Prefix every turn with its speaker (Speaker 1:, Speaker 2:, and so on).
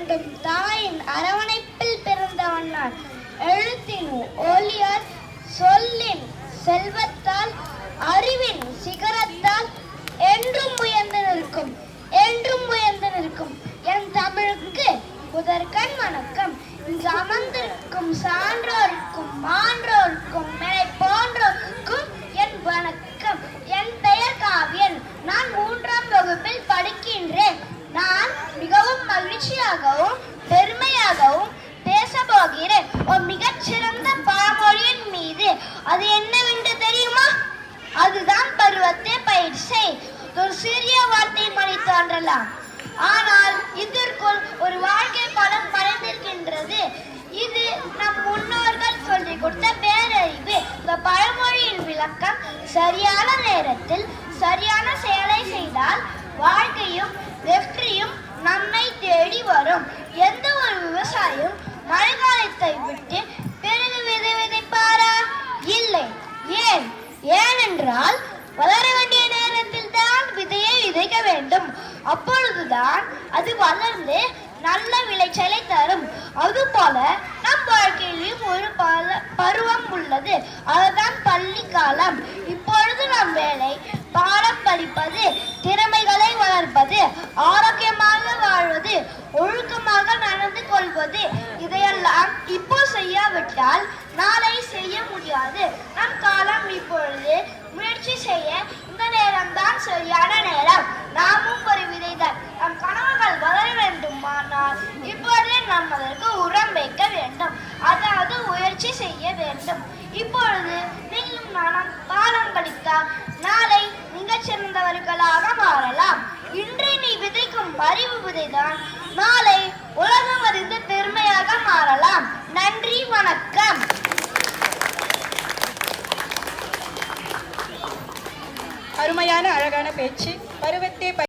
Speaker 1: வேண்டும் தாயின் அரவணைப்பில் பிறந்தவன் நான். எழுத்தின் ஒளியால், சொல்லின் செல்வத்தால், அறிவின் சிகரத்தால் என்றும் உயர்ந்து நிற்கும், என்றும் உயர்ந்து நிற்கும் என் தமிழுக்கு முதற்கண் வணக்கம். இங்கு அமர்ந்திருக்கும் சான்றோருக்கும் மான்றோருக்கும் என்னை போன்றோருக்கும் என் வணக்கம். என் பெயர் காவியன். நான் 3ஆம் வகுப்பில் படிக்கின்றேன். நான் மிகவும் மகிழ்ச்சியாகவும் பெருமையாகவும் பேச போகிறேன் ஒரு மிகச்சிறந்த பழமொழியின் மீது. அது என்னவென்று தெரியுமா? அதுதான் பருவத்தை பயிர் செய். ஒரு சிறிய வார்த்தை மணி தோன்றலாம், ஆனால் இதற்குள் ஒரு வாழ்க்கை பலம் மறைந்திருக்கின்றது. இது நம் முன்னோர்கள் சொல்லிக் கொடுத்த பேரறிவு. இந்த பழமொழியின் விளக்கம்: சரியான நேரத்தில் சரியான செயலை செய்தால் வாழ்க்கையும் வெற்றியும் நம்மை தேடி வரும். எந்த ஒரு விவசாயியும் மழைக்காலத்தை விட்டு பிறகு விதை விதைப்பாரா? இல்லை. ஏனென்றால் வளர வேண்டிய நேரத்தில் தான் விதையை விதைக்க வேண்டும். அப்பொழுதுதான் அது வளர்ந்து நல்ல விளைச்சலை தரும். அதுபோல நம் வாழ்க்கையிலும் ஒரு பருவம் உள்ளது. அதுதான் பள்ளி காலம். இப்பொழுது நம் வேலை பாடம் படிப்பது, திறமைகளை வளர்ப்பது, ஆரோக்கியமாக வாழ்வது, ஒழுக்கமாக நடந்து கொள்வது. இதையெல்லாம் இப்போ செய்யாவிட்டால் நாளை செய்ய முடியாது. நம் காலம் இப்பொழுது. முயற்சி செய்ய இந்த நேரம்தான் சரியான நேரம். நாமும் ஒரு விதைதான். நம் கனவுகள் வளர வேண்டுமானால் இப்பொழுதே நாம் அதற்கு உரம் வைக்க வேண்டும், அதாவது முயற்சி செய்ய வேண்டும். இப்பொழுது நீயும் நானும் பாடம் படித்தால் நாளை மிகச்சிறந்தவர்களாக மாறலாம். இன்று நீ விதைக்கும் அறிவு விதைதான் நாளை உலகம் அறிந்து பெருமையாக மாறலாம். நன்றி, வணக்கம்.
Speaker 2: அருமையான அழகான பேச்சு. பருவத்தை